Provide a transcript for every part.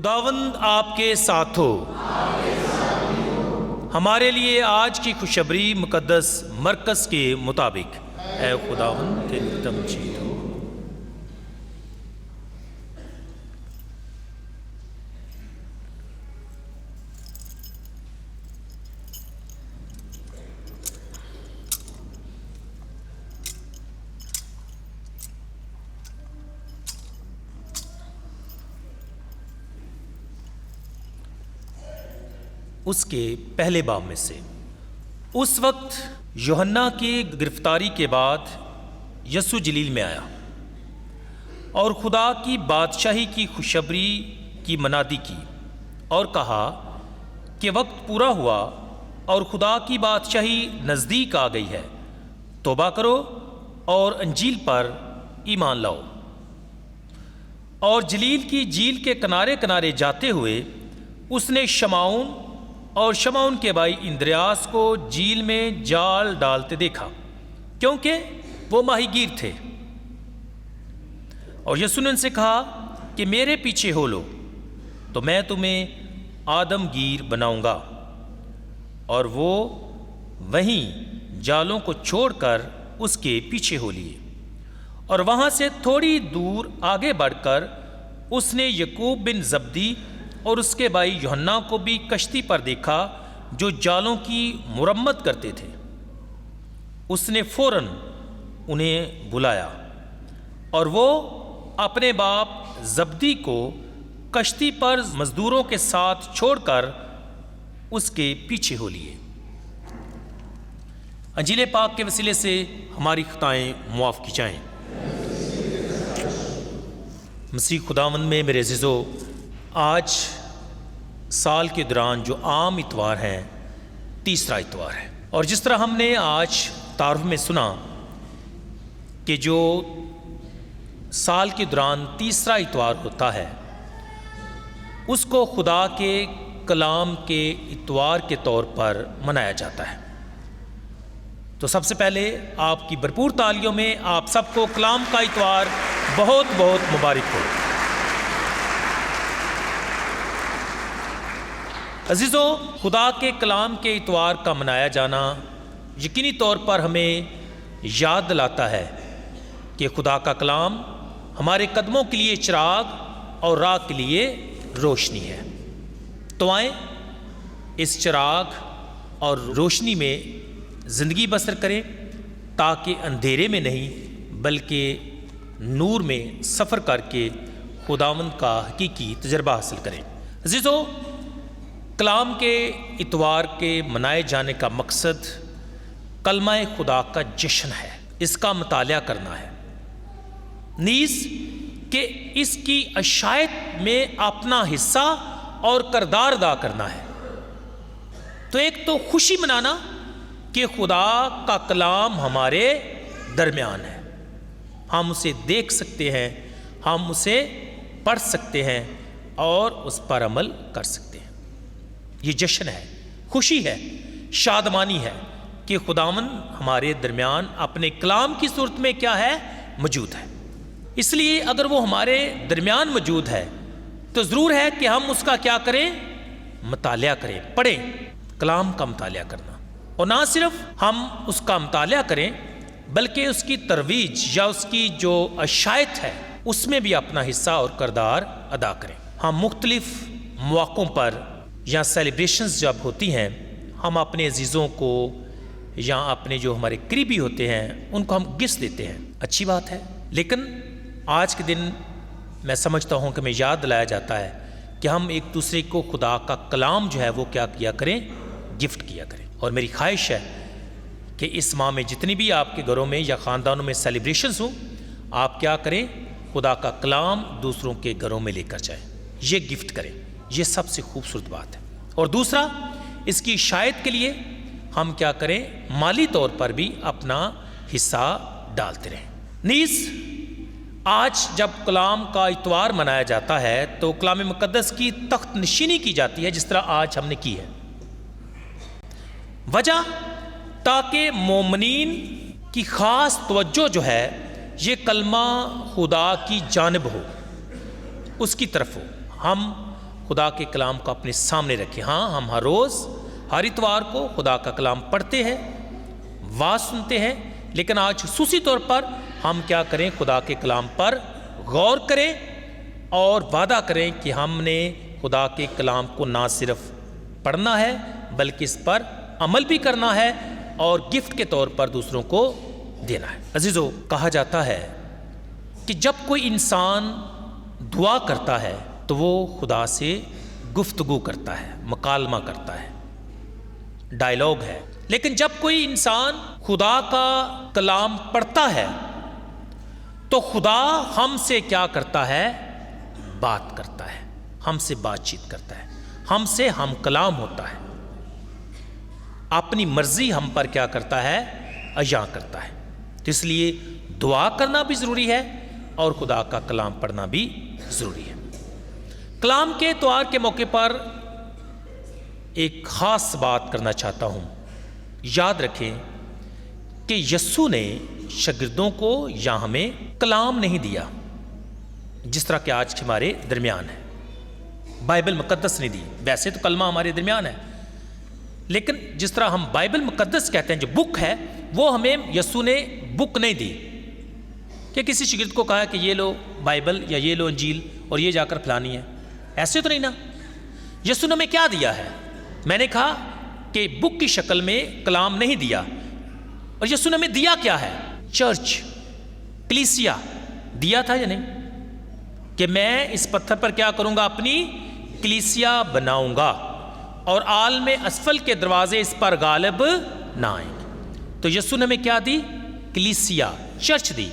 خداوند آپ کے ساتھ ہو۔ ہمارے لیے آج کی خوشخبری مقدس مرکز کے مطابق اے خداوند تیری تمجید ہو۔ اس کے پہلے باب میں سے اس وقت یوحنا کی گرفتاری کے بعد یسوع جلیل میں آیا اور خدا کی بادشاہی کی خوشخبری کی منادی کی اور کہا کہ وقت پورا ہوا اور خدا کی بادشاہی نزدیک آ گئی ہے، توبہ کرو اور انجیل پر ایمان لاؤ۔ اور جلیل کی جھیل کے کنارے کنارے جاتے ہوئے اس نے شمعون اور شمعون کے بھائی اندریاس کو جھیل میں جال ڈالتے دیکھا، کیونکہ وہ ماہی گیر تھے۔ اور یسوع نے ان سے کہا کہ میرے پیچھے ہو لو تو میں تمہیں آدم گیر بناؤں گا۔ اور وہ وہیں جالوں کو چھوڑ کر اس کے پیچھے ہو لیے، اور وہاں سے تھوڑی دور آگے بڑھ کر اس نے یعقوب بن زبدی اور اس کے بھائی یوحنا کو بھی کشتی پر دیکھا جو جالوں کی مرمت کرتے تھے۔ اس نے فوراً انہیں بلایا اور وہ اپنے باپ زبدی کو کشتی پر مزدوروں کے ساتھ چھوڑ کر اس کے پیچھے ہو لیے۔ انجیل پاک کے وسیلے سے ہماری خطائیں معاف کی جائیں۔ مسیح خداوند میں میرے عزیزو، آج سال کے دوران جو عام اتوار ہیں، تیسرا اتوار ہے، اور جس طرح ہم نے آج تعارف میں سنا کہ جو سال کے دوران تیسرا اتوار ہوتا ہے اس کو خدا کے کلام کے اتوار کے طور پر منایا جاتا ہے۔ تو سب سے پہلے آپ کی بھرپور تالیوں میں آپ سب کو کلام کا اتوار بہت بہت مبارک ہو۔ عزیزو، خدا کے کلام کے اتوار کا منایا جانا یقینی طور پر ہمیں یاد دلاتا ہے کہ خدا کا کلام ہمارے قدموں کے لیے چراغ اور راہ کے لیے روشنی ہے۔ تو آئیں اس چراغ اور روشنی میں زندگی بسر کریں تاکہ اندھیرے میں نہیں بلکہ نور میں سفر کر کے خداوند کا حقیقی تجربہ حاصل کریں۔ عزیزو، کلام کے اتوار کے منائے جانے کا مقصد کلمہ خدا کا جشن ہے، اس کا مطالعہ کرنا ہے، نیز کہ اس کی اشاعت میں اپنا حصہ اور کردار ادا کرنا ہے۔ تو ایک تو خوشی منانا کہ خدا کا کلام ہمارے درمیان ہے، ہم اسے دیکھ سکتے ہیں، ہم اسے پڑھ سکتے ہیں اور اس پر عمل کر سکتے ہیں۔ یہ جشن ہے، خوشی ہے، شادمانی ہے کہ خداوند ہمارے درمیان اپنے کلام کی صورت میں کیا ہے؟ موجود ہے۔ اس لیے اگر وہ ہمارے درمیان موجود ہے تو ضرور ہے کہ ہم اس کا کیا کریں؟ مطالعہ کریں، پڑھیں، کلام کا مطالعہ کرنا۔ اور نہ صرف ہم اس کا مطالعہ کریں بلکہ اس کی ترویج یا اس کی جو اشاعت ہے اس میں بھی اپنا حصہ اور کردار ادا کریں۔ ہم مختلف مواقعوں پر یا سیلیبریشنز جب ہوتی ہیں، ہم اپنے عزیزوں کو یا اپنے جو ہمارے قریبی ہوتے ہیں ان کو ہم گفٹ دیتے ہیں، اچھی بات ہے، لیکن آج کے دن میں سمجھتا ہوں کہ ہمیں یاد دلایا جاتا ہے کہ ہم ایک دوسرے کو خدا کا کلام جو ہے وہ کیا کیا کریں؟ گفٹ کیا کریں۔ اور میری خواہش ہے کہ اس ماہ میں جتنی بھی آپ کے گھروں میں یا خاندانوں میں سیلیبریشنز ہوں، آپ کیا کریں؟ خدا کا کلام دوسروں کے گھروں میں لے کر جائیں، یہ گفٹ کریں، یہ سب سے خوبصورت بات ہے۔ اور دوسرا، اس کی اشاعت کے لیے ہم کیا کریں؟ مالی طور پر بھی اپنا حصہ ڈالتے رہیں۔ نیز آج جب کلام کا اتوار منایا جاتا ہے تو کلام مقدس کی تخت نشینی کی جاتی ہے، جس طرح آج ہم نے کی ہے۔ وجہ تاکہ مومنین کی خاص توجہ جو ہے یہ کلمہ خدا کی جانب ہو، اس کی طرف ہو۔ ہم خدا کے کلام کو اپنے سامنے رکھیں. ہاں، ہم ہر روز ہر اتوار کو خدا کا کلام پڑھتے ہیں، واعظ سنتے ہیں، لیکن آج خصوصی طور پر ہم کیا کریں؟ خدا کے کلام پر غور کریں اور وعدہ کریں کہ ہم نے خدا کے کلام کو نہ صرف پڑھنا ہے بلکہ اس پر عمل بھی کرنا ہے اور گفٹ کے طور پر دوسروں کو دینا ہے. عزیزو، کہا جاتا ہے کہ جب کوئی انسان دعا کرتا ہے تو وہ خدا سے گفتگو کرتا ہے، مکالمہ کرتا ہے، ڈائلاگ ہے. لیکن جب کوئی انسان خدا کا کلام پڑھتا ہے تو خدا ہم سے کیا کرتا ہے؟ بات کرتا ہے، ہم سے بات چیت کرتا ہے، ہم سے ہم کلام ہوتا ہے، اپنی مرضی ہم پر کیا کرتا ہے؟ عیاں کرتا ہے. تو اس لیے دعا کرنا بھی ضروری ہے اور خدا کا کلام پڑھنا بھی ضروری ہے. کلام کے اتوار کے موقع پر ایک خاص بات کرنا چاہتا ہوں. یاد رکھیں کہ یسوع نے شاگردوں کو یا ہمیں کلام نہیں دیا جس طرح کہ آج ہمارے درمیان ہے. بائبل مقدس نہیں دی. ویسے تو کلمہ ہمارے درمیان ہے، لیکن جس طرح ہم بائبل مقدس کہتے ہیں، جو بک ہے، وہ ہمیں یسوع نے بک نہیں دی کہ کسی شاگرد کو کہا کہ یہ لو بائبل یا یہ لو انجیل اور یہ جا کر پھلانی ہے. ایسے تو نہیں نا. یسوع نے ہمیں کیا دیا ہے؟ میں نے کہا کہ بک کی شکل میں کلام نہیں دیا. اور یسوع نے ہمیں دیا کیا ہے؟ چرچ، کلیسیا دیا تھا یا نہیں؟ کہ میں اس پتھر پر کیا کروں گا؟ اپنی کلیسیا بناؤں گا اور عالم اسفل کے دروازے اس پر غالب نہ آئیں گے. تو یسوع نے ہمیں کیا دی؟ کلیسیا، چرچ دی.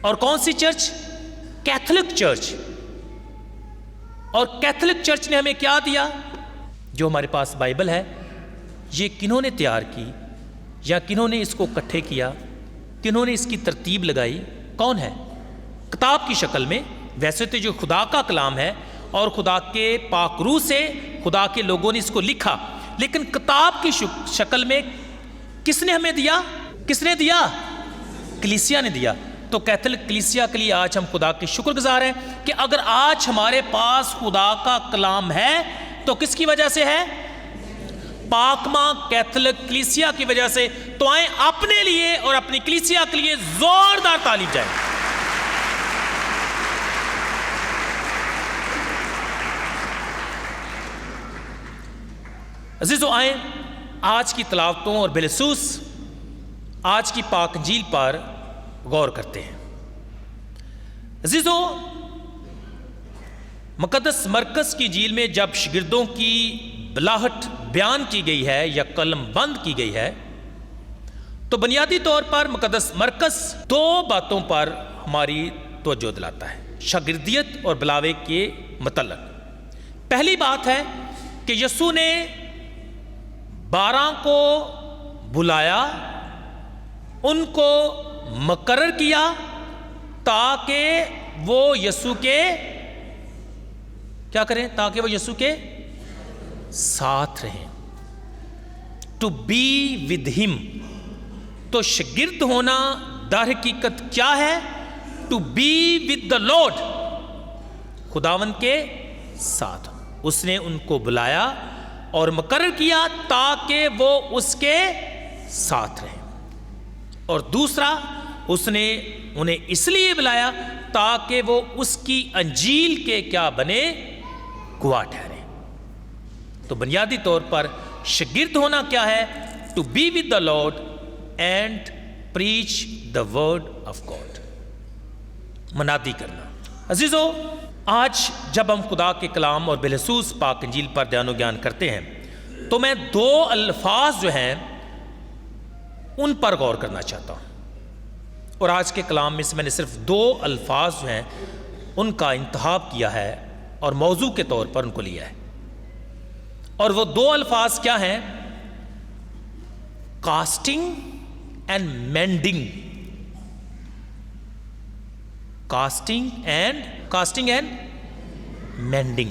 اور کون سی چرچ؟ Catholic church. اور کیتھولک چرچ نے ہمیں کیا دیا؟ جو ہمارے پاس بائبل ہے، یہ کنہوں نے تیار کی یا کنہوں نے اس کو اکٹھے کیا؟ کنہوں نے اس کی ترتیب لگائی؟ کون ہے؟ کتاب کی شکل میں. ویسے تو جو خدا کا کلام ہے اور خدا کے پاک روح سے خدا کے لوگوں نے اس کو لکھا، لیکن کتاب کی شکل میں کس نے ہمیں دیا؟ کس نے دیا؟ کلیسیا نے دیا. تو کیتھولک کلیسیا کے لیے آج ہم خدا کے شکر گزار ہیں کہ اگر آج ہمارے پاس خدا کا کلام ہے تو کس کی وجہ سے ہے؟ پاکماں کیتھولک کلیسیا کی وجہ سے. تو آئیں اپنے لیے اور اپنی کلیسیا کے لیے زوردار تالی جائیں. عزیزو، آئیں آج کی تلاوتوں اور بالخصوص آج کی پاک انجیل پر غور کرتے ہیں. عزیزو، مقدس مرکز کی انجیل میں جب شاگردوں کی بلاہٹ بیان کی گئی ہے یا قلم بند کی گئی ہے تو بنیادی طور پر مقدس مرکز دو باتوں پر ہماری توجہ دلاتا ہے شاگردیت اور بلاوے کے متعلق. پہلی بات ہے کہ یسوع نے 12 کو بلایا، ان کو مقرر کیا تاکہ وہ یسوع کے کیا کریں؟ تاکہ وہ یسوع کے ساتھ رہیں. ٹو بی ود ہم. تو شاگرد ہونا در حقیقت کیا ہے؟ To be with the lord, خداوند کے ساتھ. اس نے ان کو بلایا اور مقرر کیا تاکہ وہ اس کے ساتھ رہیں. اور دوسرا، اس نے انہیں اس لیے بلایا تاکہ وہ اس کی انجیل کے کیا بنے؟ گواہ ٹھہرے. تو بنیادی طور پر شاگرد ہونا کیا ہے؟ To be with the Lord and preach the word of God. منادی کرنا. عزیزو، آج جب ہم خدا کے کلام اور بالخصوص پاک انجیل پر دھیان و گیان کرتے ہیں تو میں 2 الفاظ جو ہیں ان پر غور کرنا چاہتا ہوں. اور آج کے کلام میں سے میں نے صرف 2 الفاظ جو ہیں ان کا انتخاب کیا ہے اور موضوع کے طور پر ان کو لیا ہے. اور وہ 2 الفاظ کیا ہیں؟ Casting and mending. Casting and mending.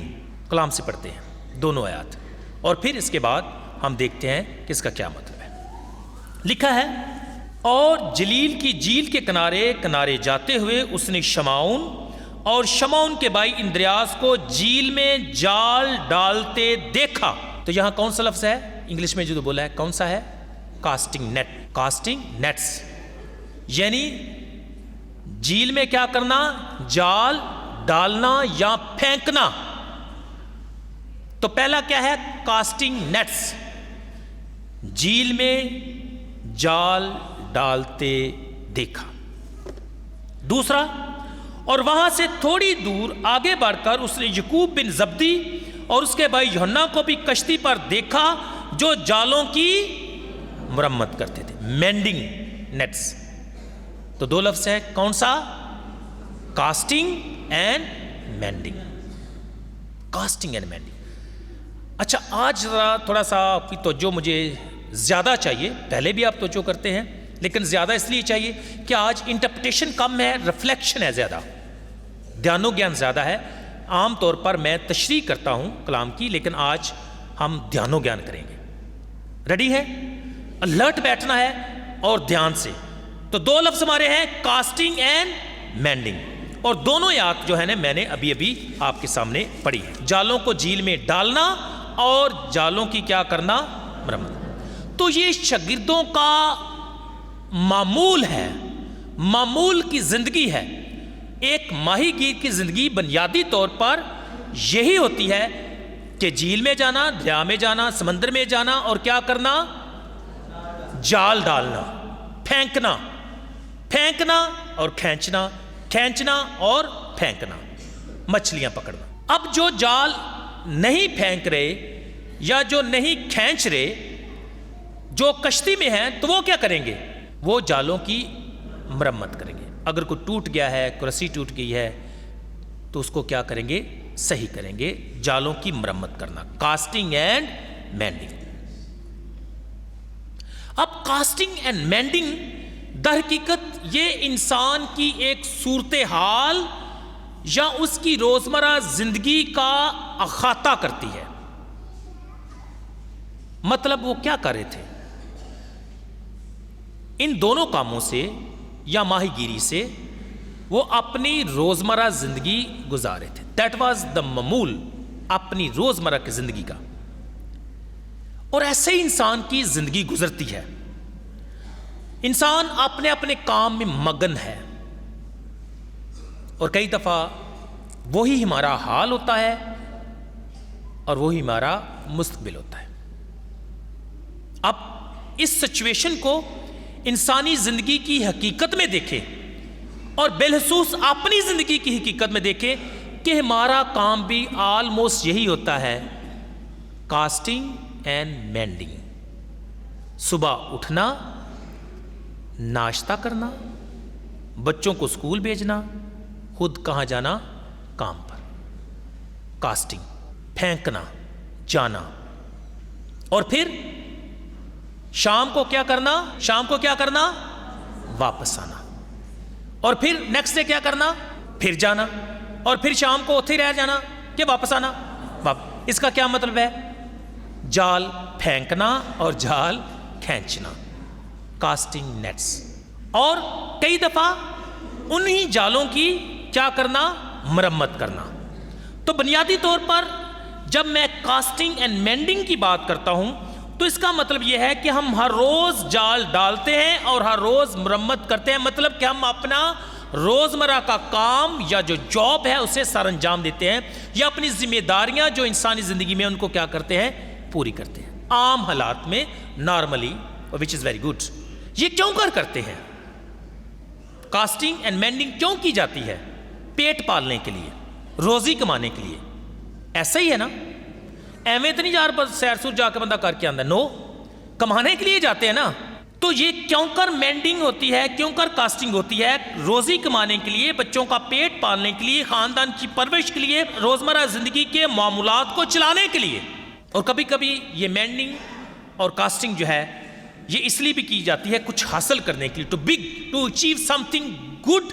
کلام سے پڑھتے ہیں دونوں آیات اور پھر اس کے بعد ہم دیکھتے ہیں کہ اس کا کیا مطلب ہے. لکھا ہے، اور جلیل کی جھیل کے کنارے کنارے جاتے ہوئے اس نے شمعون اور شمعون کے بھائی اندریاس کو جھیل میں جال ڈالتے دیکھا. تو یہاں کون سا لفظ ہے انگلش میں جو بولا ہے کون سا ہے؟ Casting net. کاسٹنگ نیٹس یعنی جھیل میں کیا کرنا؟ جال ڈالنا یا پھینکنا. تو پہلا کیا ہے؟ کاسٹنگ نیٹس، جھیل میں جال ڈالتے دیکھا. دوسرا، اور وہاں سے تھوڑی دور آگے بڑھ کر اس نے یعقوب بن زبدی اور اس کے بھائی یوحنا کو بھی کشتی پر دیکھا جو جالوں کی مرمت کرتے تھے. Mending nets. تو دو لفظ ہے، کون سا؟ Casting and mending. Casting and mending. اچھا، آج ذرا تھوڑا سا آپ کی توجہ مجھے زیادہ چاہیے. پہلے بھی آپ توجہ کرتے ہیں لیکن زیادہ اس لیے چاہیے کہ آج انٹرپریٹیشن کم ہے، ریفلیکشن ہے زیادہ، دھیان و گیان زیادہ ہے. عام طور پر میں تشریح کرتا ہوں کلام کی، لیکن آج ہم دھیان و گیان کریں گے. ریڈی ہے؟ الرٹ بیٹھنا ہے اور دھیان سے. تو دو لفظ ہمارے ہیں، کاسٹنگ اینڈ مینڈنگ، اور دونوں آیات جو ہے نا میں نے ابھی آپ کے سامنے پڑھی ہے. جالوں کو جھیل میں ڈالنا اور جالوں کی کیا کرنا؟ مرمت. تو یہ شاگردوں کا معمول ہے، معمول کی زندگی ہے. ایک ماہی گیر کی زندگی بنیادی طور پر یہی ہوتی ہے کہ جھیل میں جانا، دریا میں جانا، سمندر میں جانا اور کیا کرنا؟ جال ڈالنا، پھینکنا، پھینکنا اور کھینچنا، کھینچنا اور پھینکنا، مچھلیاں پکڑنا. اب جو جال نہیں پھینک رہے یا جو نہیں کھینچ رہے، جو کشتی میں ہیں، تو وہ کیا کریں گے؟ وہ جالوں کی مرمت کریں گے. اگر کوئی ٹوٹ گیا ہے، کوئی رسی ٹوٹ گئی ہے، تو اس کو کیا کریں گے؟ صحیح کریں گے. جالوں کی مرمت کرنا، کاسٹنگ اینڈ مینڈنگ. اب کاسٹنگ اینڈ مینڈنگ در حقیقت یہ انسان کی ایک صورتحال یا اس کی روزمرہ زندگی کا احاطہ کرتی ہے. مطلب وہ کیا کر رہے تھے؟ ان دونوں کاموں سے یا ماہی گیری سے وہ اپنی روزمرہ زندگی گزارے تھے. دیٹ واز دا معمول اپنی روزمرہ کی زندگی کا. اور ایسے ہی انسان کی زندگی گزرتی ہے. انسان اپنے اپنے کام میں مگن ہے اور کئی دفعہ وہی ہمارا حال ہوتا ہے اور وہی ہمارا مستقبل ہوتا ہے. اب اس سچویشن کو انسانی زندگی کی حقیقت میں دیکھیں اور بالخصوص اپنی زندگی کی حقیقت میں دیکھیں کہ ہمارا کام بھی آلموسٹ یہی ہوتا ہے، کاسٹنگ اینڈ مینڈنگ. صبح اٹھنا، ناشتہ کرنا، بچوں کو اسکول بھیجنا، خود کہاں جانا؟ کام پر. کاسٹنگ، پھینکنا، جانا، اور پھر شام کو کیا کرنا؟ شام کو کیا کرنا؟ واپس آنا. اور پھر نیکسٹ ڈے کیا کرنا؟ پھر جانا، اور پھر شام کو اتھے رہ جانا کہ واپس آنا. اس کا کیا مطلب ہے؟ جال پھینکنا اور جال کھینچنا، کاسٹنگ نیٹس. اور کئی دفعہ انہی جالوں کی کیا کرنا؟ مرمت کرنا. تو بنیادی طور پر جب میں کاسٹنگ اینڈ مینڈنگ کی بات کرتا ہوں تو اس کا مطلب یہ ہے کہ ہم ہر روز جال ڈالتے ہیں اور ہر روز مرمت کرتے ہیں. مطلب کہ ہم اپنا روزمرہ کا کام یا جو جاب ہے اسے سر انجام دیتے ہیں، یا اپنی ذمہ داریاں جو انسانی زندگی میں ان کو کیا کرتے ہیں؟ پوری کرتے ہیں عام حالات میں، normally, which is very good. یہ کیوں کرتے ہیں؟ کاسٹنگ اینڈ مینڈنگ کیوں کی جاتی ہے؟ پیٹ پالنے کے لیے، روزی کمانے کے لیے. ایسا ہی ہے نا؟ ایویں تو نہیں جا رہا سیر سور جا کے بندہ کر کے آندا. نو، کمانے کے لیے جاتے ہیں نا. تو یہ کیوں کر مینڈنگ ہوتی ہے، کیوں کر کاسٹنگ ہوتی ہے؟ روزی کمانے کے لیے، بچوں کا پیٹ پالنے کے لیے، خاندان کی پرورش کے لیے، روزمرہ زندگی کے معاملات کو چلانے کے لیے. اور کبھی کبھی یہ مینڈنگ اور کاسٹنگ جو ہے یہ اس لیے بھی کی جاتی ہے کچھ حاصل کرنے کے لیے، to achieve something good,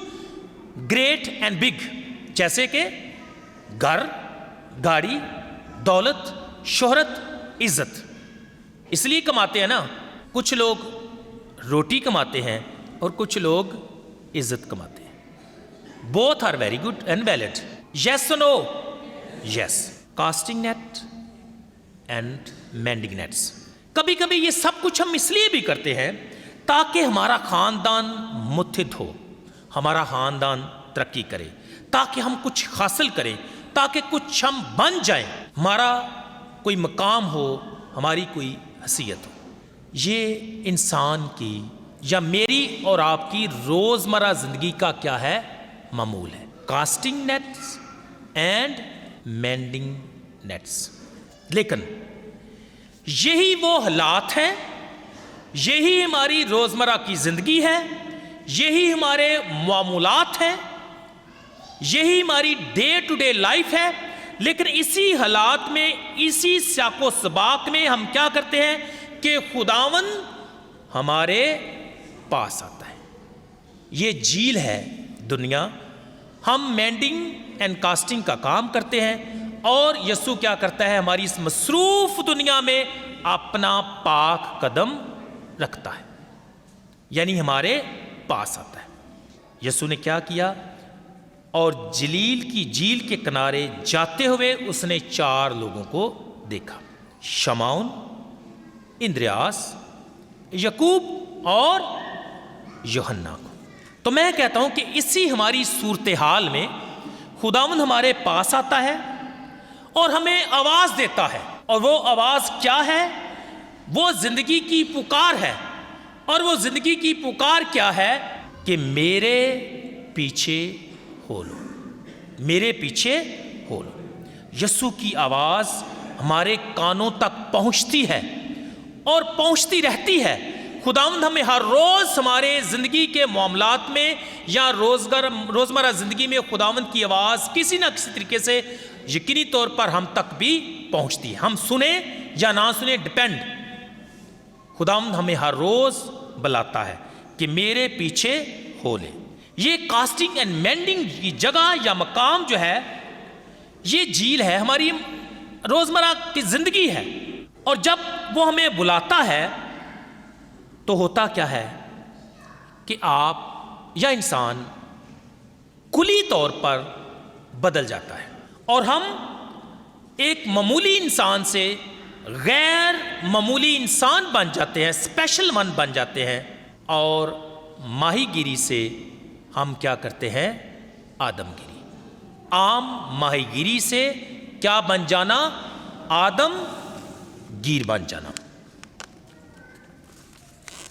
great and big. جیسے کہ گھر، گاڑی، دولت، شہرت، عزت. اس لیے کماتے ہیں نا. کچھ لوگ روٹی کماتے ہیں اور کچھ لوگ عزت کماتے ہیں. Both are very good and valid. Yes or no? Yes. Casting net and mending nets. کبھی کبھی یہ سب کچھ ہم اس لیے بھی کرتے ہیں تاکہ ہمارا خاندان متحد ہو، ہمارا خاندان ترقی کرے، تاکہ ہم کچھ حاصل کریں، تاکہ کچھ ہم بن جائیں، ہمارا کوئی مقام ہو، ہماری کوئی حیثیت ہو۔ یہ انسان کی یا میری اور آپ کی روزمرہ زندگی کا کیا ہے؟ معمول ہے۔ Casting nets and mending nets. لیکن یہی وہ حالات ہیں، یہی ہماری روزمرہ کی زندگی ہے، یہی ہمارے معاملات ہیں، یہی ہماری ڈے ٹو ڈے لائف ہے، لیکن اسی حالات میں، اسی سیاق و سباق میں ہم کیا کرتے ہیں کہ خداوند ہمارے پاس آتا ہے۔ یہ جھیل ہے دنیا، ہم مینڈنگ اینڈ کاسٹنگ کا کام کرتے ہیں، اور یسوع کیا کرتا ہے؟ ہماری اس مصروف دنیا میں اپنا پاک قدم رکھتا ہے، یعنی ہمارے پاس آتا ہے۔ یسوع نے کیا کیا؟ اور جلیل کی جھیل کے کنارے جاتے ہوئے اس نے 4 لوگوں کو دیکھا، شمعون، اندریاس، یعقوب اور یوحنا کو۔ تو میں کہتا ہوں کہ اسی ہماری صورتحال میں خداوند ہمارے پاس آتا ہے اور ہمیں آواز دیتا ہے، اور وہ آواز کیا ہے؟ وہ زندگی کی پکار ہے، اور وہ زندگی کی پکار کیا ہے؟ کہ میرے پیچھے ہو لو، میرے پیچھے ہو لو۔ یسوع کی آواز ہمارے کانوں تک پہنچتی ہے اور پہنچتی رہتی ہے۔ خداوند ہمیں ہر روز ہمارے زندگی کے معاملات میں یا روزمرہ زندگی میں خداوند کی آواز کسی نہ کسی طریقے سے یقینی طور پر ہم تک بھی پہنچتی ہے، ہم سنیں یا نہ سنیں ڈپینڈ۔ خداوند ہمیں ہر روز بلاتا ہے کہ میرے پیچھے ہو لے۔ یہ کاسٹنگ اینڈ مینڈنگ کی جگہ یا مقام جو ہے، یہ جھیل ہے، ہماری روزمرہ کی زندگی ہے، اور جب وہ ہمیں بلاتا ہے تو ہوتا کیا ہے کہ آپ یا انسان کلی طور پر بدل جاتا ہے، اور ہم ایک معمولی انسان سے غیر معمولی انسان بن جاتے ہیں، اسپیشل ون بن جاتے ہیں، اور ماہی گیری سے ہم کیا کرتے ہیں؟ آدم گیری۔ عام ماہی گیری سے کیا بن جانا؟ آدم گیر بن جانا۔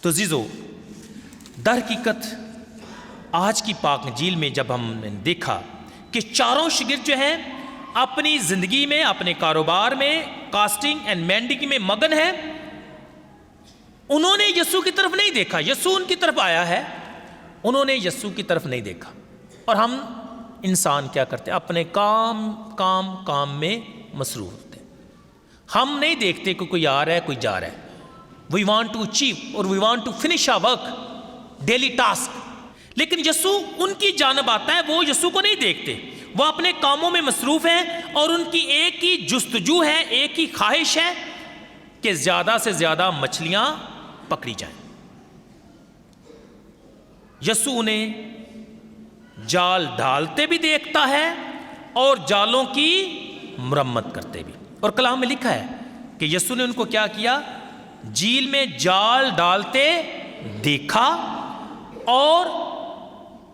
تو عزیزو، در حقیقت آج کی پاک انجیل میں جب ہم نے دیکھا کہ 4 شاگرد جو ہیں اپنی زندگی میں، اپنے کاروبار میں کاسٹنگ اینڈ مینڈنگ میں مگن ہے، انہوں نے یسوع کی طرف نہیں دیکھا، یسوع ان کی طرف آیا ہے، انہوں نے یسوع کی طرف نہیں دیکھا۔ اور ہم انسان کیا کرتے ہیں؟ اپنے کام میں مصروف ہوتے ہیں، ہم نہیں دیکھتے کہ کوئی آ رہا ہے، کوئی جا رہا ہے۔ وی وانٹ ٹو اچیو اور we want to finish our work, daily task, لیکن یسوع ان کی جانب آتا ہے، وہ یسوع کو نہیں دیکھتے، وہ اپنے کاموں میں مصروف ہیں، اور ان کی ایک ہی جستجو ہے، ایک ہی خواہش ہے کہ زیادہ سے زیادہ مچھلیاں پکڑی جائیں۔ یسوع انہیں جال ڈالتے بھی دیکھتا ہے اور جالوں کی مرمت کرتے بھی، اور کلام میں لکھا ہے کہ یسوع نے ان کو کیا کیا؟ جھیل میں جال ڈالتے دیکھا، اور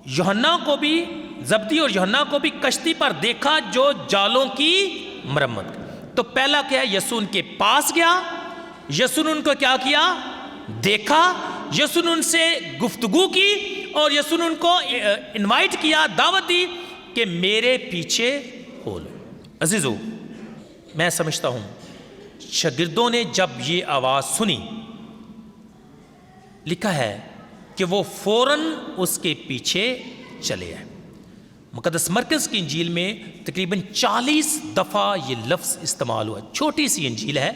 یوحنا کو بھی، زبدی اور یوحنا کو بھی کشتی پر دیکھا جو جالوں کی مرمت۔ تو پہلا کیا ہے؟ یسوع ان کے پاس گیا، یسوع نے ان کو کیا کیا؟ دیکھا، یسوع نے ان سے گفتگو کی، اور یسوع نے ان کو انوائٹ کیا، دعوت دی کہ میرے پیچھے ہو لو۔ عزیزو، میں سمجھتا ہوں شاگردوں نے جب یہ آواز سنی، لکھا ہے کہ وہ فوراً اس کے پیچھے چلے آئے۔ مقدس مرکز کی انجیل میں تقریباً 40 دفعہ یہ لفظ استعمال ہوا، چھوٹی سی انجیل ہے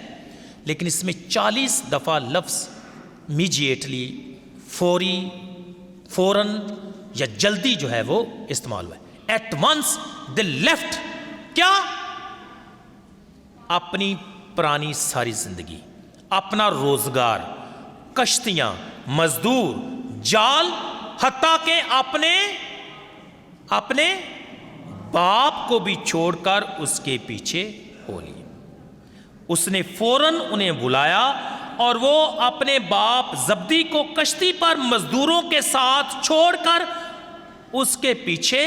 لیکن اس میں 40 دفعہ لفظ امیجیٹلی، فوراً یا جلدی جو ہے وہ استعمال ہوا ہے۔ ایٹ ونس دے لیفٹ، کیا؟ اپنی پرانی ساری زندگی، اپنا روزگار، کشتیاں، مزدور، جال، حتیٰ کہ اپنے باپ کو بھی چھوڑ کر اس کے پیچھے ہو لیے۔ اس نے فوراً انہیں بلایا اور وہ اپنے باپ زبدی کو کشتی پر مزدوروں کے ساتھ چھوڑ کر اس کے پیچھے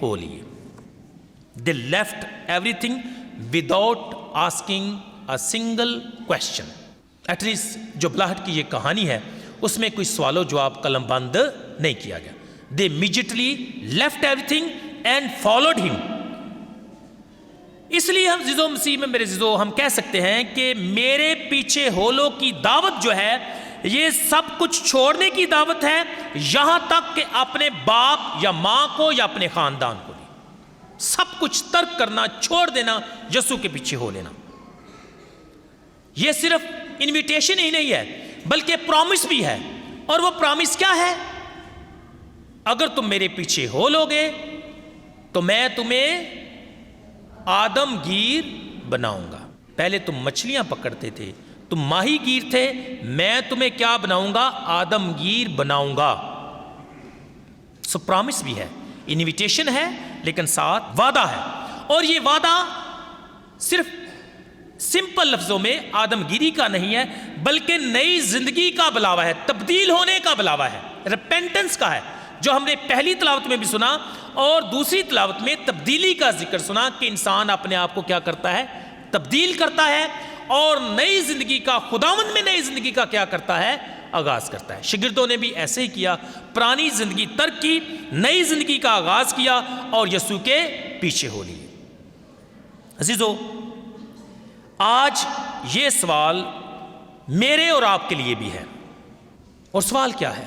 ہو لیے۔ They left everything without asking a single question. At least جو بلاہٹ کی یہ کہانی ہے اس میں کوئی سوال و جواب قلم بند نہیں کیا گیا۔ They immediately left everything and followed him. اس لیے ہم عزیزو مسیح میں میرے عزیزو ہم کہہ سکتے ہیں کہ میرے پیچھے ہولو کی دعوت جو ہے یہ سب کچھ چھوڑنے کی دعوت ہے، یہاں تک کہ اپنے باپ یا ماں کو یا اپنے خاندان کو بھی سب کچھ ترک کرنا، چھوڑ دینا، یسوع کے پیچھے ہو لینا۔ یہ صرف انویٹیشن ہی نہیں ہے بلکہ پرومس بھی ہے، اور وہ پرومس کیا ہے؟ اگر تم میرے پیچھے ہو لوگے تو میں تمہیں آدم گیر بناؤں گا۔ پہلے تم مچھلیاں پکڑتے تھے، تم ماہی گیر تھے، میں تمہیں کیا بناؤں گا؟ آدم گیر بناؤں گا۔ سو پرامس بھی ہے، انویٹیشن ہے، لیکن ساتھ وعدہ ہے، اور یہ وعدہ صرف سمپل لفظوں میں آدم گیری کا نہیں ہے بلکہ نئی زندگی کا بلاوا ہے، تبدیل ہونے کا بلاوا ہے، ریپینٹنس کا ہے، جو ہم نے پہلی تلاوت میں بھی سنا اور دوسری تلاوت میں تبدیلی کا ذکر سنا کہ انسان اپنے آپ کو کیا کرتا ہے؟ تبدیل کرتا ہے، اور نئی زندگی کا، خداوند میں نئی زندگی کا کیا کرتا ہے؟ آغاز کرتا ہے۔ شاگردوں نے بھی ایسے ہی کیا، پرانی زندگی ترک کی، نئی زندگی کا آغاز کیا اور یسوع کے پیچھے ہو لیے۔ عزیزو، آج یہ سوال میرے اور آپ کے لیے بھی ہے، اور سوال کیا ہے؟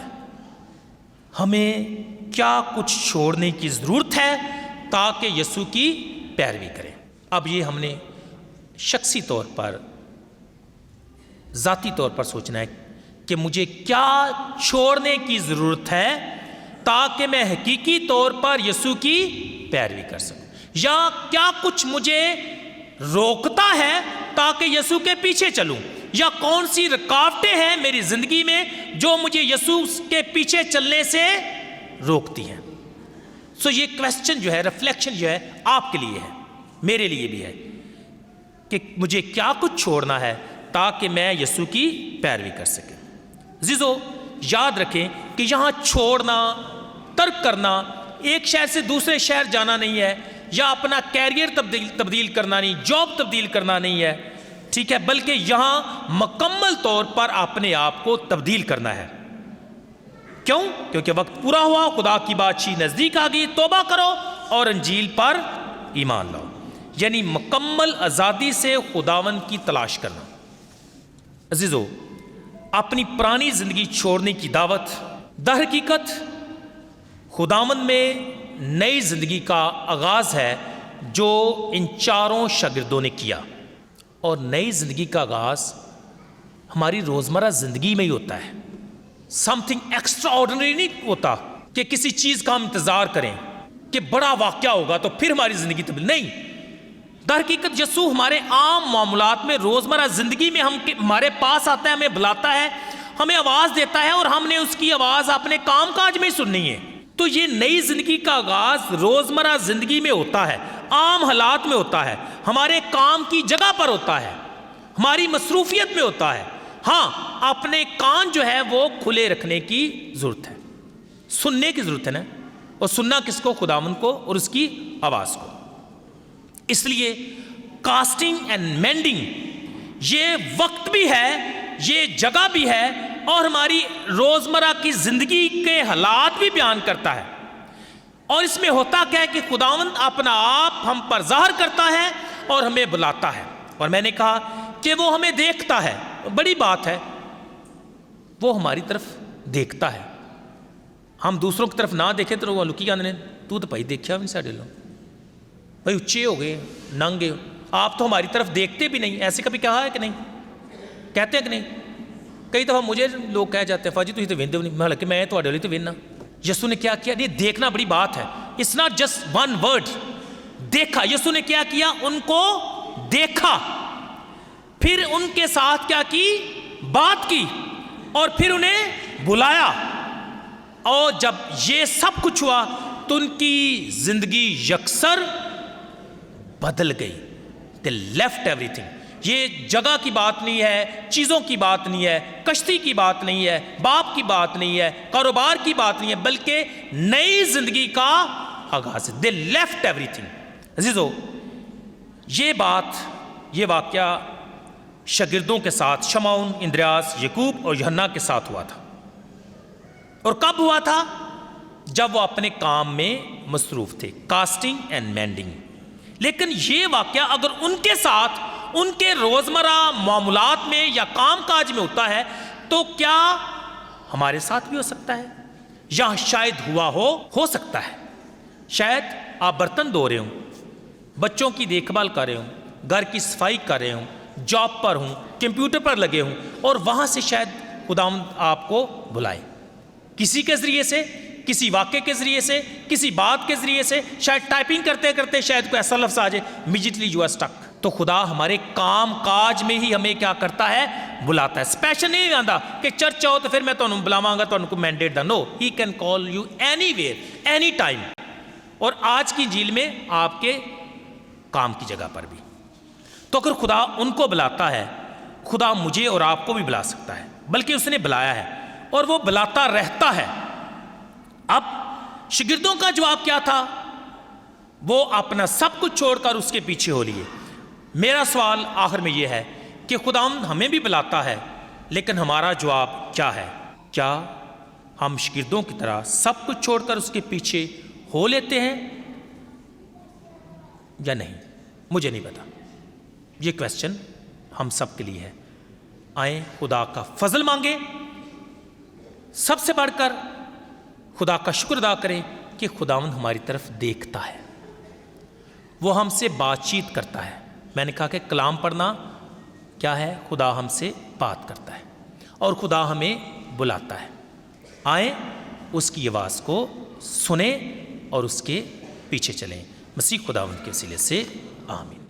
ہمیں کیا کچھ چھوڑنے کی ضرورت ہے تاکہ یسوع کی پیروی کریں؟ اب یہ ہم نے شخصی طور پر، ذاتی طور پر سوچنا ہے کہ مجھے کیا چھوڑنے کی ضرورت ہے تاکہ میں حقیقی طور پر یسوع کی پیروی کر سکوں، یا کیا کچھ مجھے روکتا ہے تاکہ یسوع کے پیچھے چلوں، یا کون سی رکاوٹیں ہیں میری زندگی میں جو مجھے یسوع کے پیچھے چلنے سے روکتی ہیں۔ سو یہ کویسچن جو ہے، ریفلیکشن جو ہے، آپ کے لیے ہے، میرے لیے بھی ہے کہ مجھے کیا کچھ چھوڑنا ہے تاکہ میں یسوع کی پیروی کر سکیں۔ عزیزو، یاد رکھیں کہ یہاں چھوڑنا، ترک کرنا ایک شہر سے دوسرے شہر جانا نہیں ہے، یا اپنا کیریئر تبدیل کرنا نہیں، جاب تبدیل کرنا نہیں ہے، ٹھیک ہے، بلکہ یہاں مکمل طور پر اپنے آپ کو تبدیل کرنا ہے۔ کیوں؟ کیونکہ وقت پورا ہوا، خدا کی بادشاہی نزدیک آ گئی، توبہ کرو اور انجیل پر ایمان لاؤ، یعنی مکمل آزادی سے خداوند کی تلاش کرنا۔ عزیزو، اپنی پرانی زندگی چھوڑنے کی دعوت در حقیقت خداوند میں نئی زندگی کا آغاز ہے جو ان چاروں شاگردوں نے کیا، اور نئی زندگی کا آغاز ہماری روزمرہ زندگی میں ہی ہوتا ہے۔ سم تھنگ ایکسٹرا آرڈنری نہیں ہوتا کہ کسی چیز کا ہم انتظار کریں کہ بڑا واقعہ ہوگا تو پھر ہماری زندگی تبدیل، نہیں، در حقیقت یسوع ہمارے عام معاملات میں، روزمرہ زندگی میں ہمارے پاس آتا ہے، ہمیں بلاتا ہے، ہمیں آواز دیتا ہے، اور ہم نے اس کی آواز اپنے کام کاج میں سننی ہے۔ تو یہ نئی زندگی کا آغاز روزمرہ زندگی میں ہوتا ہے، عام حالات میں ہوتا ہے، ہمارے کام کی جگہ پر ہوتا ہے، ہماری مصروفیت میں ہوتا ہے۔ ہاں، اپنے کان جو ہے وہ کھلے رکھنے کی ضرورت ہے، سننے کی ضرورت ہے نا، اور سننا کس کو؟ خداوند کو اور اس کی آواز کو۔ اس لیے کاسٹنگ اینڈ مینڈنگ یہ وقت بھی ہے، یہ جگہ بھی ہے، اور ہماری روزمرہ کی زندگی کے حالات بھی بیان کرتا ہے۔ اور اس میں ہوتا کیا ہے کہ خداوند اپنا آپ ہم پر ظاہر کرتا ہے اور ہمیں بلاتا ہے، اور میں نے کہا کہ وہ ہمیں دیکھتا ہے، بڑی بات ہے، وہ ہماری طرف دیکھتا ہے۔ ہم دوسروں کی طرف نہ دیکھیں تو وہ لکی آنے تو بھائی دیکھا بھی نہیں، ساڑھے لوگ بھائی اچھے ہو گئے، ننگے، آپ تو ہماری طرف دیکھتے بھی نہیں، ایسے کبھی کہا ہے کہ نہیں؟ کہتے ہیں کہ نہیں؟ کئی دفعہ مجھے لوگ کہہ جاتے ہیں فاجی تھی تو ویندے نہیں، حالانکہ میں تھوڑے والی تو وینا۔ یسوع نے کیا کیا؟ نہیں، دیکھنا بڑی بات ہے، it's not just one word, دیکھا۔ یسوع نے کیا کیا؟ ان کو دیکھا، پھر ان کے ساتھ کیا کی؟ بات کی، اور پھر انہیں بلایا، اور جب یہ سب کچھ ہوا وقت ان کی زندگی یکسر بدل گئی. They left everything. یہ جگہ کی بات نہیں ہے، چیزوں کی بات نہیں ہے، کشتی کی بات نہیں ہے، باپ کی بات نہیں ہے، کاروبار کی بات نہیں ہے، بلکہ نئی زندگی کا آغاز ہے. They left everything. عزیزو، یہ واقعہ شاگردوں کے ساتھ شمعون، اندریاس، یعقوب اور یوحنا کے ساتھ ہوا تھا. اور کب ہوا تھا؟ جب وہ اپنے کام میں مصروف تھے، کاسٹنگ اینڈ مینڈنگ. لیکن یہ واقعہ اگر ان کے ساتھ ان کے روزمرہ معاملات میں یا کام کاج میں ہوتا ہے تو کیا ہمارے ساتھ بھی ہو سکتا ہے؟ یا شاید ہوا ہو سکتا ہے. شاید آپ برتن دھو رہے ہوں، بچوں کی دیکھ بھال کر رہے ہوں، گھر کی صفائی کر رہے ہوں، جاب پر ہوں، کمپیوٹر پر لگے ہوں، اور وہاں سے شاید خداوند آپ کو بلائے کسی کے ذریعے سے، کسی واقعے کے ذریعے سے، کسی بات کے ذریعے سے. شاید ٹائپنگ کرتے کرتے شاید کوئی ایسا لفظ آ جائے، امیجیٹلی یو آر اسٹک. تو خدا ہمارے کام کاج میں ہی ہمیں کیا کرتا ہے؟ بلاتا ہے. اسپیشل نہیں آتا کہ چرچ آؤ تو پھر میں تمہیں بلاواں گا، تمہیں کوئی مینڈیٹ دا. No, he can call you anywhere, anytime. اور آج کی انجیل میں آپ کے کام کی جگہ پر بھی. تو اگر خدا ان کو بلاتا ہے، خدا مجھے اور آپ کو بھی بلا سکتا ہے، بلکہ اس نے بلایا ہے اور وہ بلاتا رہتا ہے. اب شاگردوں کا جواب کیا تھا؟ وہ اپنا سب کچھ چھوڑ کر اس کے پیچھے ہو لیے. میرا سوال آخر میں یہ ہے کہ خدا ہمیں بھی بلاتا ہے، لیکن ہمارا جواب کیا ہے؟ کیا ہم شاگردوں کی طرح سب کچھ چھوڑ کر اس کے پیچھے ہو لیتے ہیں یا نہیں؟ مجھے نہیں پتا. یہ کویسچن ہم سب کے لیے ہے. آئیں خدا کا فضل مانگے، سب سے بڑھ کر خدا کا شکر ادا کریں کہ خداوند ہماری طرف دیکھتا ہے، وہ ہم سے بات چیت کرتا ہے. میں نے کہا کہ کلام پڑھنا کیا ہے؟ خدا ہم سے بات کرتا ہے اور خدا ہمیں بلاتا ہے. آئیں اس کی آواز کو سنیں اور اس کے پیچھے چلیں. مسیح خداوند کے وسیلے سے آمین.